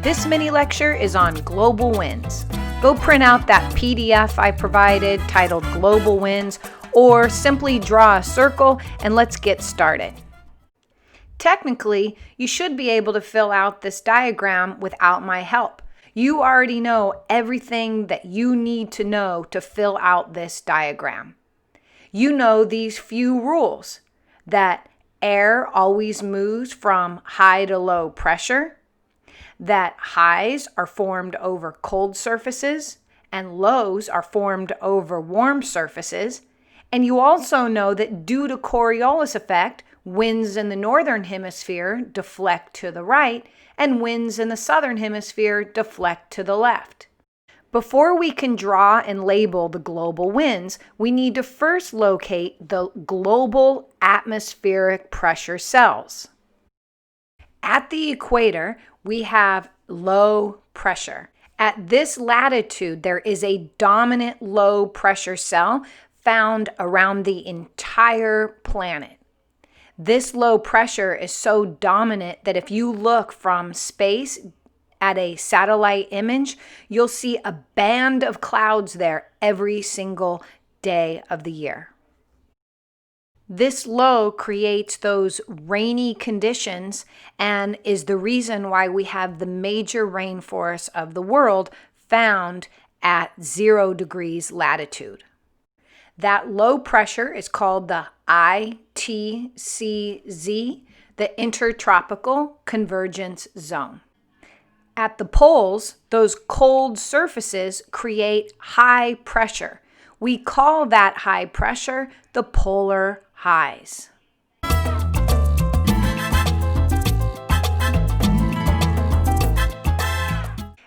This mini lecture is on global winds. Go print out that PDF I provided titled Global Winds, or simply draw a circle and let's get started. Technically, you should be able to fill out this diagram without my help. You already know everything that you need to know to fill out this diagram. You know these few rules: that air always moves from high to low pressure, that highs are formed over cold surfaces and lows are formed over warm surfaces, and you also know that due to Coriolis effect, winds in the northern hemisphere deflect to the right and winds in the southern hemisphere deflect to the left. Before we can draw and label the global winds, we need to first locate the global atmospheric pressure cells. At the equator, we have low pressure. At this latitude, there is a dominant low pressure cell found around the entire planet. This low pressure is so dominant that if you look from space at a satellite image, you'll see a band of clouds there every single day of the year. This low creates those rainy conditions and is the reason why we have the major rainforests of the world found at 0 degrees latitude. That low pressure is called the ITCZ, the Intertropical Convergence Zone. At the poles, those cold surfaces create high pressure. We call that high pressure the polar highs.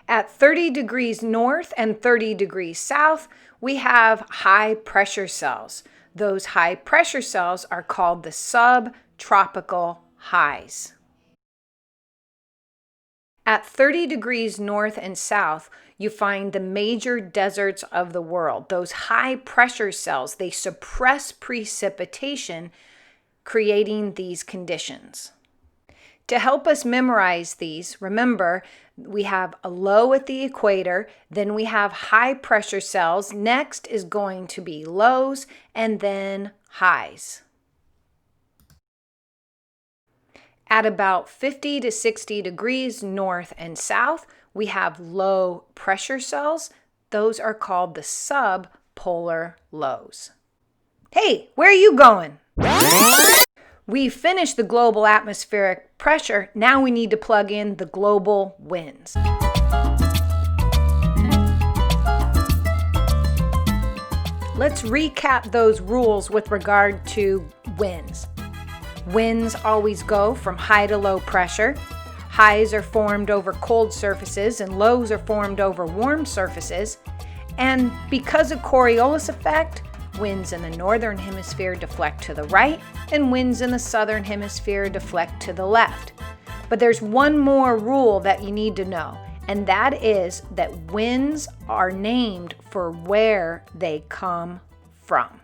At 30 degrees north and 30 degrees south, we have high pressure cells. Those high pressure cells are called the subtropical highs. At 30 degrees north and south, you find the major deserts of the world. Those high pressure cells, they suppress precipitation, creating these conditions. To help us memorize these, remember, we have a low at the equator, then we have high pressure cells. Next is going to be lows and then highs. At about 50 to 60 degrees north and south, we have low pressure cells. Those are called the subpolar lows. Hey, where are you going? We finished the global atmospheric pressure. Now we need to plug in the global winds. Let's recap those rules with regard to winds. Winds always go from high to low pressure. Highs are formed over cold surfaces and lows are formed over warm surfaces. And because of Coriolis effect, winds in the northern hemisphere deflect to the right and winds in the southern hemisphere deflect to the left. But there's one more rule that you need to know, and that is that winds are named for where they come from.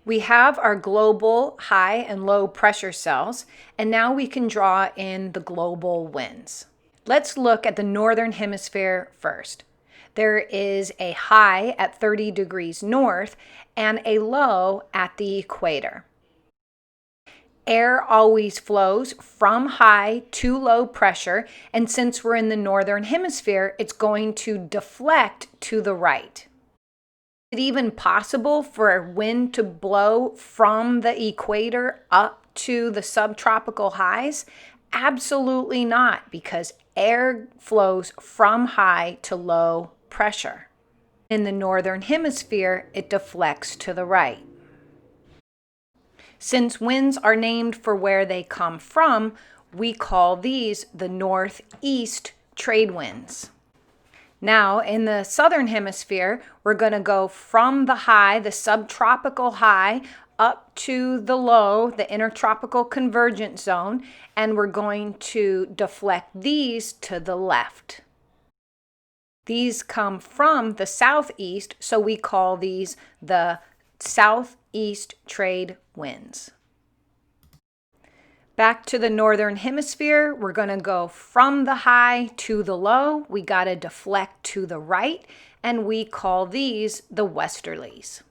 We have our global high and low pressure cells, and now we can draw in the global winds. Let's look at the northern hemisphere first. There is a high at 30 degrees north and a low at the equator. Air always flows from high to low pressure, and since we're in the northern hemisphere, it's going to deflect to the right. Is it even possible for a wind to blow from the equator up to the subtropical highs? Absolutely not, because air flows from high to low pressure. In the northern hemisphere, it deflects to the right. Since winds are named for where they come from, we call these the northeast trade winds. Now, in the southern hemisphere, we're going to go from the high, the subtropical high, up to the low, the intertropical convergence zone, and we're going to deflect these to the left. These come from the southeast, so we call these the southeast trade winds. Back to the northern hemisphere, we're going to go from the high to the low. We got to deflect to the right, and we call these the westerlies.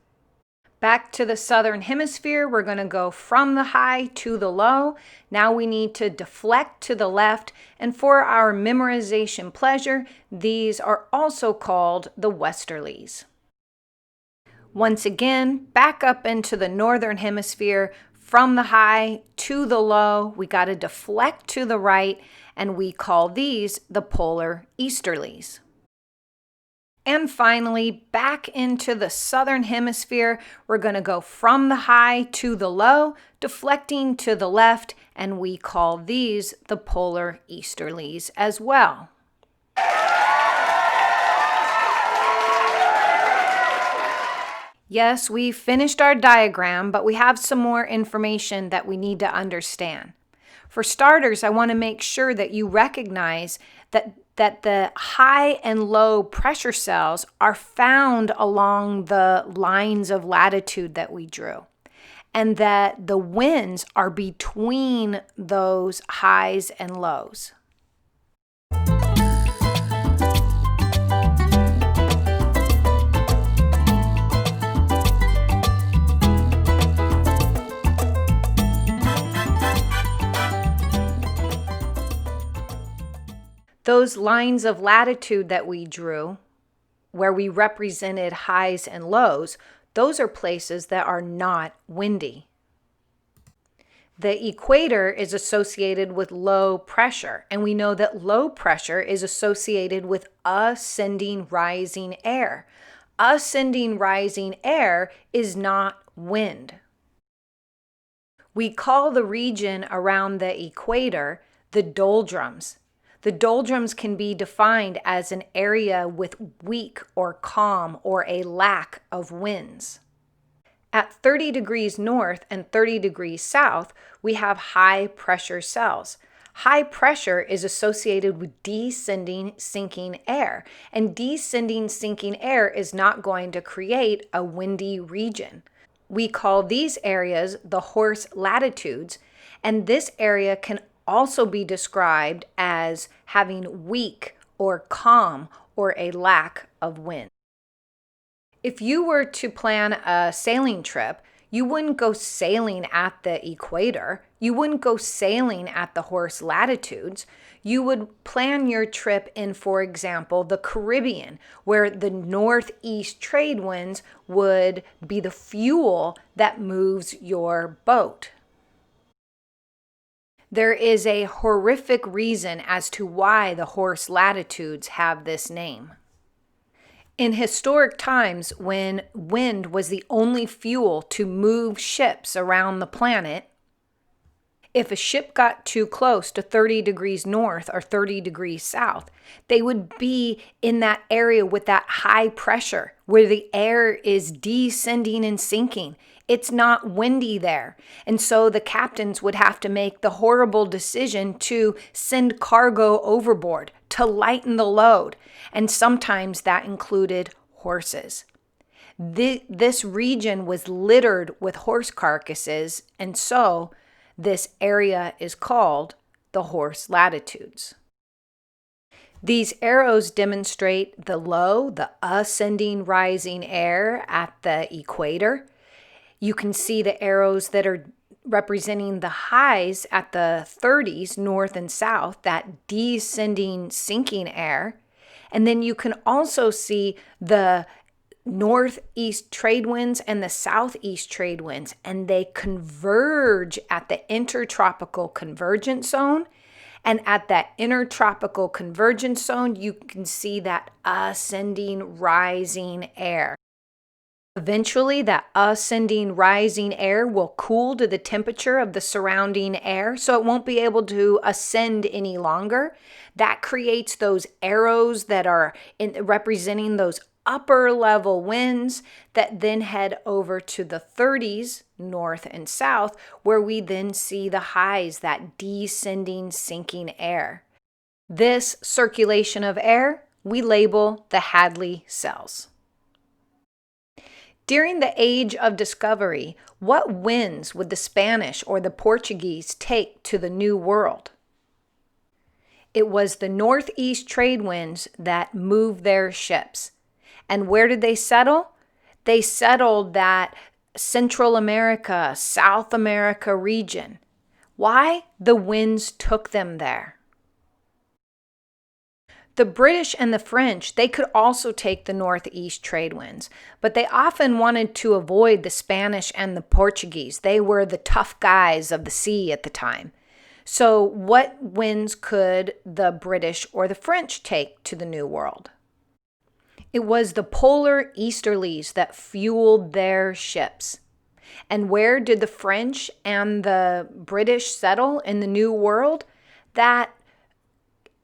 Back to the southern hemisphere, we're going to go from the high to the low. Now we need to deflect to the left, and for our memorization pleasure, these are also called the westerlies. Once again, back up into the northern hemisphere, from the high to the low, we got to deflect to the right, and we call these the polar easterlies. And finally, back into the southern hemisphere, we're going to go from the high to the low, deflecting to the left, and we call these the polar easterlies as well. Yes, we finished our diagram, but we have some more information that we need to understand. For starters, I want to make sure that you recognize that the high and low pressure cells are found along the lines of latitude that we drew, and that the winds are between those highs and lows. Those lines of latitude that we drew, where we represented highs and lows, those are places that are not windy. The equator is associated with low pressure, and we know that low pressure is associated with ascending rising air. Ascending rising air is not wind. We call the region around the equator the doldrums. The doldrums can be defined as an area with weak or calm or a lack of winds. At 30 degrees north and 30 degrees south, we have high pressure cells. High pressure is associated with descending, sinking air, and descending, sinking air is not going to create a windy region. We call these areas the horse latitudes, and this area can also be described as having weak or calm or a lack of wind. If you were to plan a sailing trip, you wouldn't go sailing at the equator. You wouldn't go sailing at the horse latitudes. You would plan your trip in, for example, the Caribbean, where the northeast trade winds would be the fuel that moves your boat. There is a horrific reason as to why the horse latitudes have this name. In historic times, when wind was the only fuel to move ships around the planet, if a ship got too close to 30 degrees north or 30 degrees south, they would be in that area with that high pressure where the air is descending and sinking. It's not windy there. And so the captains would have to make the horrible decision to send cargo overboard to lighten the load. And sometimes that included horses. This region was littered with horse carcasses, and so this area is called the horse latitudes. These arrows demonstrate the low, the ascending, rising air at the equator. You can see the arrows that are representing the highs at the 30s, north and south, that descending, sinking air. And then you can also see the northeast trade winds and the southeast trade winds, and they converge at the intertropical convergence zone. And at that intertropical convergence zone, you can see that ascending, rising air. Eventually, that ascending, rising air will cool to the temperature of the surrounding air, so it won't be able to ascend any longer. That creates those arrows that are representing those upper level winds that then head over to the 30s, north and south, where we then see the highs, that descending, sinking air. This circulation of air we label the Hadley cells. During the Age of Discovery, what winds would the Spanish or the Portuguese take to the New World? It was the northeast trade winds that moved their ships. And where did they settle? They settled that Central America, South America region. Why? The winds took them there. The British and the French, they could also take the northeast trade winds, but they often wanted to avoid the Spanish and the Portuguese. They were the tough guys of the sea at the time. So what winds could the British or the French take to the New World? It was the polar easterlies that fueled their ships. And where did the French and the British settle in the New World? That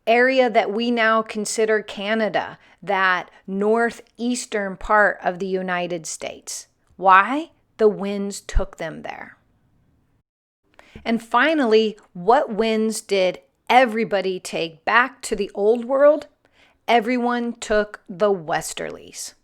area that we now consider Canada, that northeastern part of the United States. Why? The winds took them there. And finally, what winds did everybody take back to the Old World? Everyone took the westerlies.